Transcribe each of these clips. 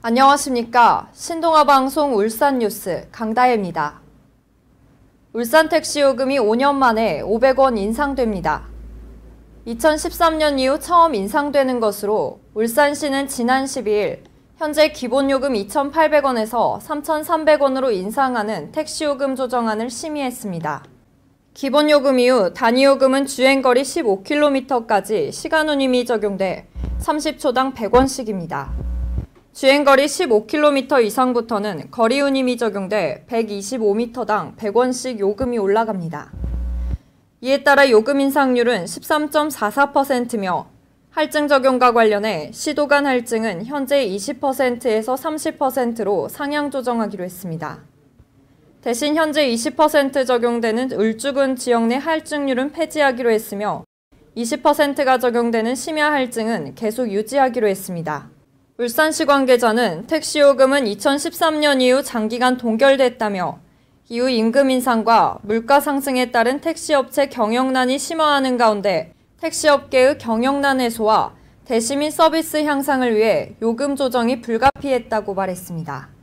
안녕하십니까. 신동아방송 울산뉴스 강다혜입니다. 울산 택시 요금이 5년 만에 500원 인상됩니다. 2013년 이후 처음 인상되는 것으로 울산시는 지난 12일 현재 기본요금 2,800원에서 3,300원으로 인상하는 택시요금 조정안을 심의했습니다. 기본요금 이후 단위요금은 주행거리 15km까지 시간운임이 적용돼 30초당 100원씩입니다. 주행거리 15km 이상부터는 거리운임이 적용돼 125m당 100원씩 요금이 올라갑니다. 이에 따라 요금 인상률은 13.44%며 할증 적용과 관련해 시도 간 할증은 현재 20%에서 30%로 상향 조정하기로 했습니다. 대신 현재 20% 적용되는 울주군 지역 내 할증률은 폐지하기로 했으며 20%가 적용되는 심야 할증은 계속 유지하기로 했습니다. 울산시 관계자는 택시요금은 2013년 이후 장기간 동결됐다며 이후 임금 인상과 물가 상승에 따른 택시업체 경영난이 심화하는 가운데 택시업계의 경영난 해소와 대시민 서비스 향상을 위해 요금 조정이 불가피했다고 말했습니다.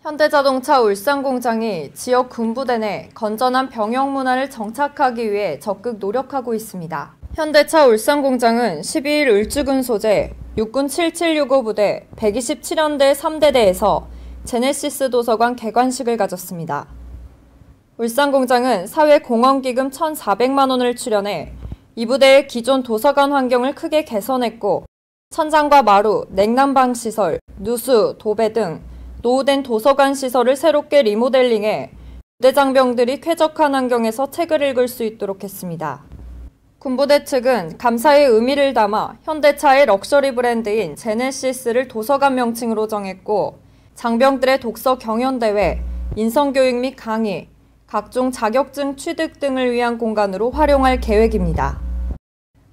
현대자동차 울산공장이 지역 군부대 내 건전한 병역 문화를 정착하기 위해 적극 노력하고 있습니다. 현대차 울산공장은 12일 울주군 소재 육군 7765 부대 127연대 3대대에서 제네시스 도서관 개관식을 가졌습니다. 울산공장은 사회공헌기금 1,400만 원을 출연해 이 부대의 기존 도서관 환경을 크게 개선했고 천장과 마루, 냉난방 시설, 누수, 도배 등 노후된 도서관 시설을 새롭게 리모델링해 부대 장병들이 쾌적한 환경에서 책을 읽을 수 있도록 했습니다. 군부대 측은 감사의 의미를 담아 현대차의 럭셔리 브랜드인 제네시스를 도서관 명칭으로 정했고 장병들의 독서 경연대회, 인성교육 및 강의, 각종 자격증 취득 등을 위한 공간으로 활용할 계획입니다.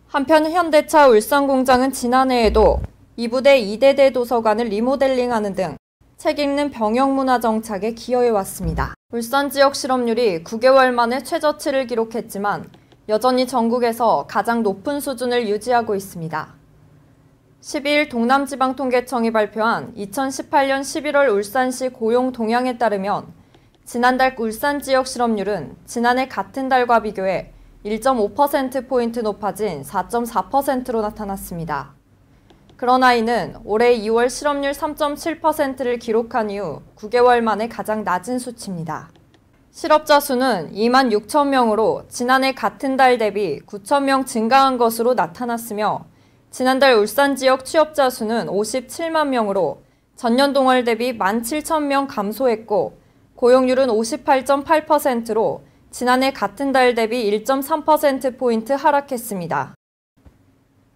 한편 현대차 울산공장은 지난해에도 이 부대 2대대 도서관을 리모델링하는 등 책 읽는 병역 문화 정착에 기여해왔습니다. 울산 지역 실업률이 9개월 만에 최저치를 기록했지만 여전히 전국에서 가장 높은 수준을 유지하고 있습니다. 12일 동남지방통계청이 발표한 2018년 11월 울산시 고용 동향에 따르면 지난달 울산 지역 실업률은 지난해 같은 달과 비교해 1.5%포인트 높아진 4.4%로 나타났습니다. 그러나 이는 올해 2월 실업률 3.7%를 기록한 이후 9개월 만에 가장 낮은 수치입니다. 실업자 수는 2만 6천 명으로 지난해 같은 달 대비 9천 명 증가한 것으로 나타났으며 지난달 울산 지역 취업자 수는 57만 명으로 전년 동월 대비 1만 7천 명 감소했고 고용률은 58.8%로 지난해 같은 달 대비 1.3%포인트 하락했습니다.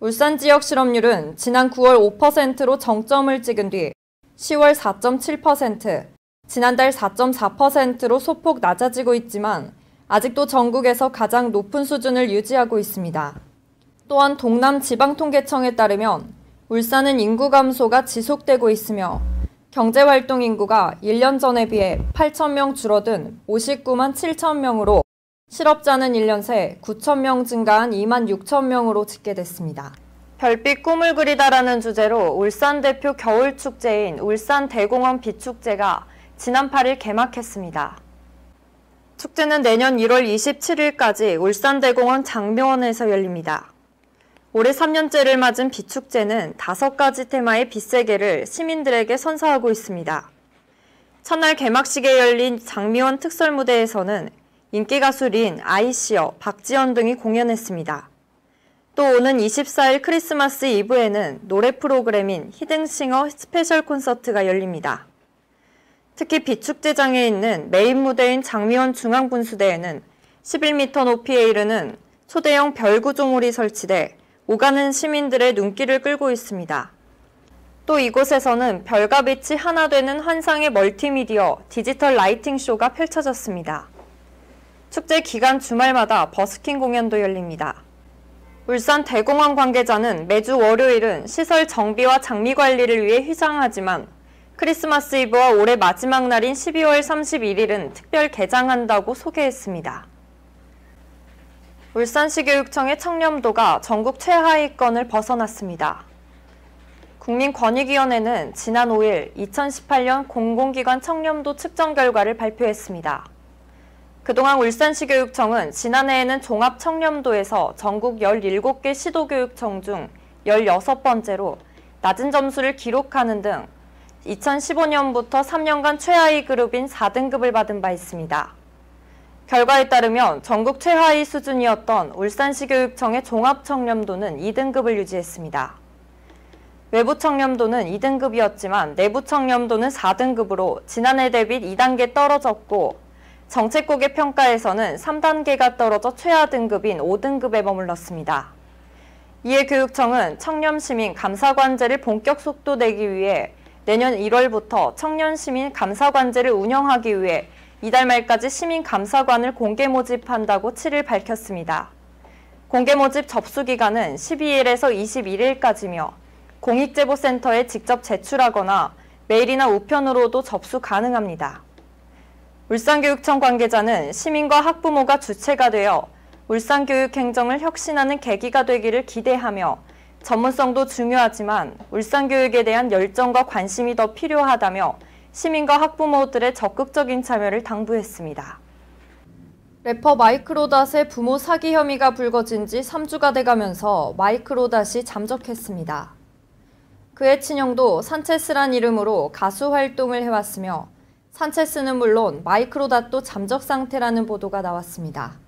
울산 지역 실업률은 지난 9월 5%로 정점을 찍은 뒤 10월 4.7%, 지난달 4.4%로 소폭 낮아지고 있지만 아직도 전국에서 가장 높은 수준을 유지하고 있습니다. 또한 동남지방통계청에 따르면 울산은 인구 감소가 지속되고 있으며 경제활동 인구가 1년 전에 비해 8천 명 줄어든 59만 7천 명으로 실업자는 1년 새 9천 명 증가한 2만 6천 명으로 집계됐습니다. 별빛 꿈을 그리다라는 주제로 울산 대표 겨울축제인 울산대공원 빛축제가 지난 8일 개막했습니다. 축제는 내년 1월 27일까지 울산대공원 장묘원에서 열립니다. 올해 3년째를 맞은 빛축제는 5가지 테마의 빛세계를 시민들에게 선사하고 있습니다. 첫날 개막식에 열린 장미원 특설무대에서는 인기 가수 린, 아이시어, 박지연 등이 공연했습니다. 또 오는 24일 크리스마스 이브에는 노래 프로그램인 히든싱어 스페셜 콘서트가 열립니다. 특히 비축제장에 있는 메인 무대인 장미원 중앙분수대에는 11m 높이에 이르는 초대형 별 구조물이 설치돼 오가는 시민들의 눈길을 끌고 있습니다. 또 이곳에서는 별과 빛이 하나 되는 환상의 멀티미디어 디지털 라이팅 쇼가 펼쳐졌습니다. 축제 기간 주말마다 버스킹 공연도 열립니다. 울산 대공원 관계자는 매주 월요일은 시설 정비와 장미 관리를 위해 휴장하지만 크리스마스 이브와 올해 마지막 날인 12월 31일은 특별 개장한다고 소개했습니다. 울산시 교육청의 청렴도가 전국 최하위권을 벗어났습니다. 국민권익위원회는 지난 5일 2018년 공공기관 청렴도 측정 결과를 발표했습니다. 그동안 울산시 교육청은 지난해에는 종합 청렴도에서 전국 17개 시도교육청 중 16번째로 낮은 점수를 기록하는 등 2015년부터 3년간 최하위 그룹인 4등급을 받은 바 있습니다. 결과에 따르면 전국 최하위 수준이었던 울산시 교육청의 종합 청렴도는 2등급을 유지했습니다. 외부 청렴도는 2등급이었지만 내부 청렴도는 4등급으로 지난해 대비 2단계 떨어졌고 정책국의 평가에서는 3단계가 떨어져 최하 등급인 5등급에 머물렀습니다. 이에 교육청은 청렴시민 감사관제를 본격 속도내기 위해 내년 1월부터 청년시민 감사관제를 운영하기 위해 이달 말까지 시민감사관을 공개 모집한다고 7일 밝혔습니다. 공개 모집 접수 기간은 12일에서 21일까지며 공익제보센터에 직접 제출하거나 메일이나 우편으로도 접수 가능합니다. 울산교육청 관계자는 시민과 학부모가 주체가 되어 울산교육행정을 혁신하는 계기가 되기를 기대하며 전문성도 중요하지만 울산교육에 대한 열정과 관심이 더 필요하다며 시민과 학부모들의 적극적인 참여를 당부했습니다. 래퍼 마이크로닷의 부모 사기 혐의가 불거진 지 3주가 돼가면서 마이크로닷이 잠적했습니다. 그의 친형도 산체스란 이름으로 가수 활동을 해왔으며 산체스는 물론 마이크로닷도 잠적 상태라는 보도가 나왔습니다.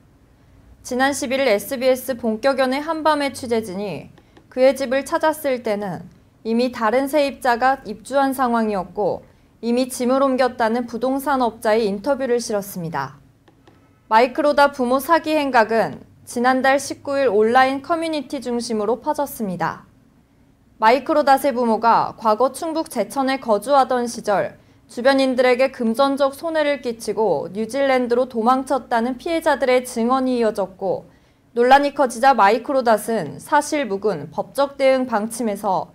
지난 11일 SBS 본격연애 한밤의 취재진이 그의 집을 찾았을 때는 이미 다른 세입자가 입주한 상황이었고 이미 짐을 옮겼다는 부동산 업자의 인터뷰를 실었습니다. 마이크로닷 부모 사기 행각은 지난달 19일 온라인 커뮤니티 중심으로 퍼졌습니다. 마이크로닷의 부모가 과거 충북 제천에 거주하던 시절 주변인들에게 금전적 손해를 끼치고 뉴질랜드로 도망쳤다는 피해자들의 증언이 이어졌고 논란이 커지자 마이크로닷은 사실 묵은 법적 대응 방침에서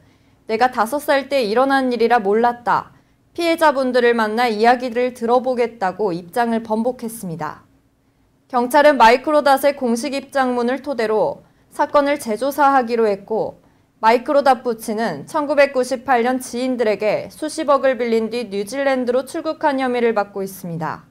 내가 5살 때 일어난 일이라 몰랐다. 피해자분들을 만나 이야기를 들어보겠다고 입장을 번복했습니다. 경찰은 마이크로닷의 공식 입장문을 토대로 사건을 재조사하기로 했고 마이크로닷 부친은 1998년 지인들에게 수십억을 빌린 뒤 뉴질랜드로 출국한 혐의를 받고 있습니다.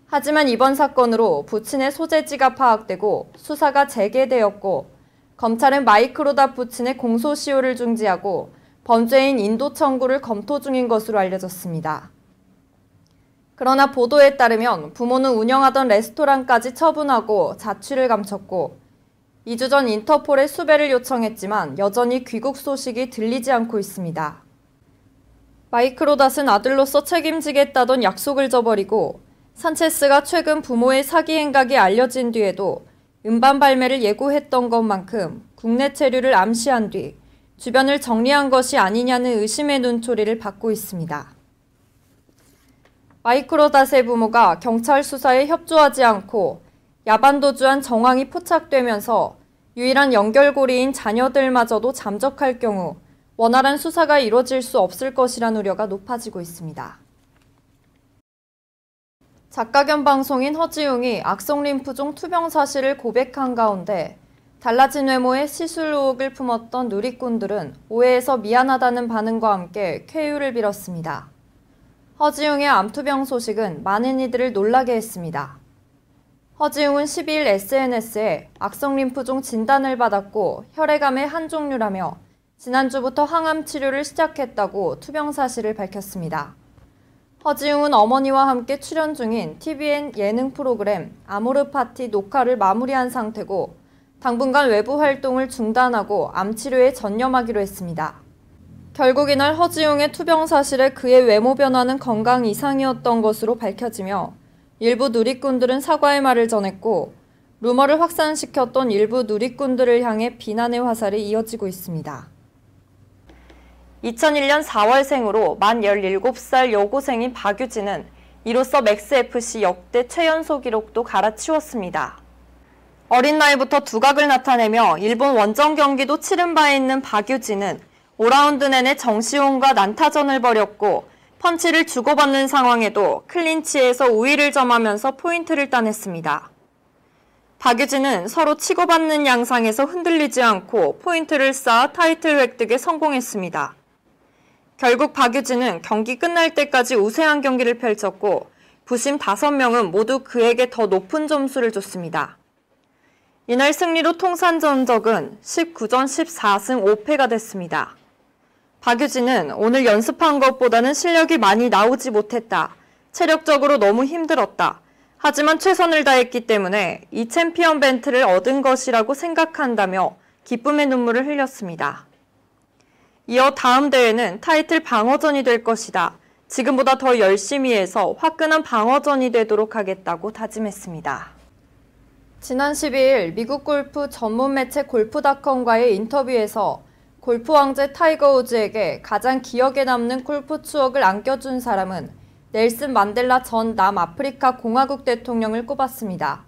하지만 이번 사건으로 부친의 소재지가 파악되고 수사가 재개되었고 검찰은 마이크로닷 부친의 공소시효를 중지하고 범죄인 인도 청구를 검토 중인 것으로 알려졌습니다. 그러나 보도에 따르면 부모는 운영하던 레스토랑까지 처분하고 자취를 감췄고 2주 전 인터폴에 수배를 요청했지만 여전히 귀국 소식이 들리지 않고 있습니다. 마이크로닷은 아들로서 책임지겠다던 약속을 저버리고 산체스가 최근 부모의 사기 행각이 알려진 뒤에도 음반 발매를 예고했던 것만큼 국내 체류를 암시한 뒤 주변을 정리한 것이 아니냐는 의심의 눈초리를 받고 있습니다. 마이크로닷의 부모가 경찰 수사에 협조하지 않고 야반도주한 정황이 포착되면서 유일한 연결고리인 자녀들마저도 잠적할 경우 원활한 수사가 이루어질 수 없을 것이란 우려가 높아지고 있습니다. 작가 겸 방송인 허지웅이 악성 림프종 투병 사실을 고백한 가운데 달라진 외모에 시술 의혹을 품었던 누리꾼들은 오해해서 미안하다는 반응과 함께 쾌유를 빌었습니다. 허지웅의 암투병 소식은 많은 이들을 놀라게 했습니다. 허지웅은 12일 SNS에 악성 림프종 진단을 받았고 혈액암의 한 종류라며 지난주부터 항암 치료를 시작했다고 투병 사실을 밝혔습니다. 허지웅은 어머니와 함께 출연 중인 TVN 예능 프로그램 아모르 파티 녹화를 마무리한 상태고 당분간 외부 활동을 중단하고 암 치료에 전념하기로 했습니다. 결국 이날 허지웅의 투병 사실에 그의 외모 변화는 건강 이상이었던 것으로 밝혀지며 일부 누리꾼들은 사과의 말을 전했고 루머를 확산시켰던 일부 누리꾼들을 향해 비난의 화살이 이어지고 있습니다. 2001년 4월생으로 만 17살 여고생인 박유진은 이로써 맥스FC 역대 최연소 기록도 갈아치웠습니다. 어린 나이부터 두각을 나타내며 일본 원정 경기도 치른 바 있는 박유진은 5라운드 내내 정시홍과 난타전을 벌였고 펀치를 주고받는 상황에도 클린치에서 우위를 점하면서 포인트를 따냈습니다. 박유진은 서로 치고받는 양상에서 흔들리지 않고 포인트를 쌓아 타이틀 획득에 성공했습니다. 결국 박유진은 경기 끝날 때까지 우세한 경기를 펼쳤고 부심 5명은 모두 그에게 더 높은 점수를 줬습니다. 이날 승리로 통산 전적은 19전 14승 5패가 됐습니다. 박유진은 오늘 연습한 것보다는 실력이 많이 나오지 못했다. 체력적으로 너무 힘들었다. 하지만 최선을 다했기 때문에 이 챔피언 벤트를 얻은 것이라고 생각한다며 기쁨의 눈물을 흘렸습니다. 이어 다음 대회는 타이틀 방어전이 될 것이다. 지금보다 더 열심히 해서 화끈한 방어전이 되도록 하겠다고 다짐했습니다. 지난 12일 미국 골프 전문 매체 골프닷컴과의 인터뷰에서 골프 왕제 타이거 우즈에게 가장 기억에 남는 골프 추억을 안겨준 사람은 넬슨 만델라 전 남아프리카 공화국 대통령을 꼽았습니다.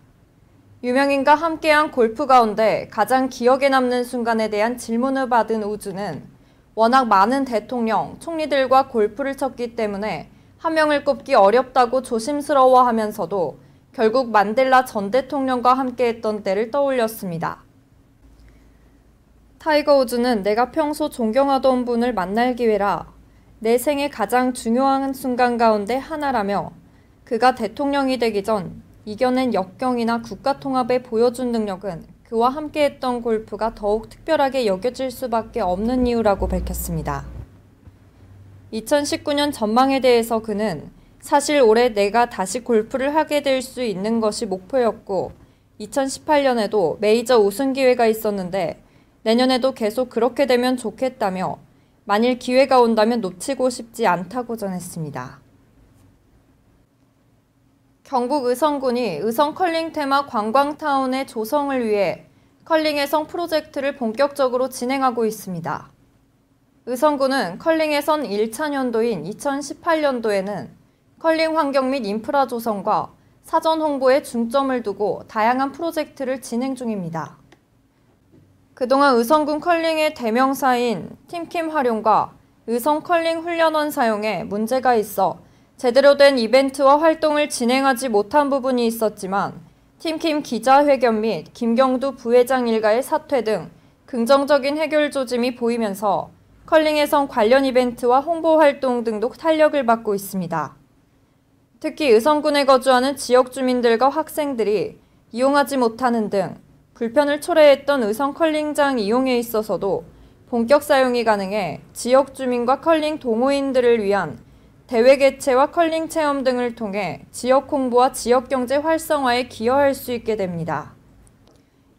유명인과 함께한 골프 가운데 가장 기억에 남는 순간에 대한 질문을 받은 우즈는 워낙 많은 대통령, 총리들과 골프를 쳤기 때문에 한 명을 꼽기 어렵다고 조심스러워하면서도 결국 만델라 전 대통령과 함께했던 때를 떠올렸습니다. 타이거 우즈는 내가 평소 존경하던 분을 만날 기회라 내 생애 가장 중요한 순간 가운데 하나라며 그가 대통령이 되기 전 이겨낸 역경이나 국가통합에 보여준 능력은 그와 함께했던 골프가 더욱 특별하게 여겨질 수밖에 없는 이유라고 밝혔습니다. 2019년 전망에 대해서 그는 사실 올해 내가 다시 골프를 하게 될 수 있는 것이 목표였고 2018년에도 메이저 우승 기회가 있었는데 내년에도 계속 그렇게 되면 좋겠다며 만일 기회가 온다면 놓치고 싶지 않다고 전했습니다. 경북 의성군이 의성 컬링 테마 관광타운의 조성을 위해 컬링의 성 프로젝트를 본격적으로 진행하고 있습니다. 의성군은 컬링의 선 1차 년도인 2018년도에는 컬링 환경 및 인프라 조성과 사전 홍보에 중점을 두고 다양한 프로젝트를 진행 중입니다. 그동안 의성군 컬링의 대명사인 팀킴 활용과 의성 컬링 훈련원 사용에 문제가 있어 제대로 된 이벤트와 활동을 진행하지 못한 부분이 있었지만 팀킴 기자회견 및 김경두 부회장 일가의 사퇴 등 긍정적인 해결 조짐이 보이면서 컬링의 성 관련 이벤트와 홍보 활동 등도 탄력을 받고 있습니다. 특히 의성군에 거주하는 지역 주민들과 학생들이 이용하지 못하는 등 불편을 초래했던 의성 컬링장 이용에 있어서도 본격 사용이 가능해 지역 주민과 컬링 동호인들을 위한 대회 개최와 컬링 체험 등을 통해 지역 홍보와 지역 경제 활성화에 기여할 수 있게 됩니다.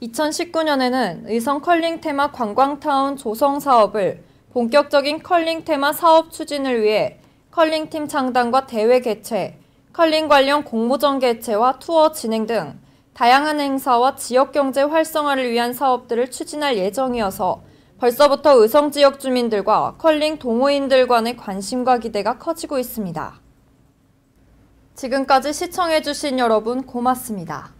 2019년에는 의성 컬링 테마 관광타운 조성 사업을 본격적인 컬링 테마 사업 추진을 위해 컬링팀 창단과 대회 개최, 컬링 관련 공모전 개최와 투어 진행 등 다양한 행사와 지역경제 활성화를 위한 사업들을 추진할 예정이어서 벌써부터 의성 지역 주민들과 컬링 동호인들 간의 관심과 기대가 커지고 있습니다. 지금까지 시청해주신 여러분 고맙습니다.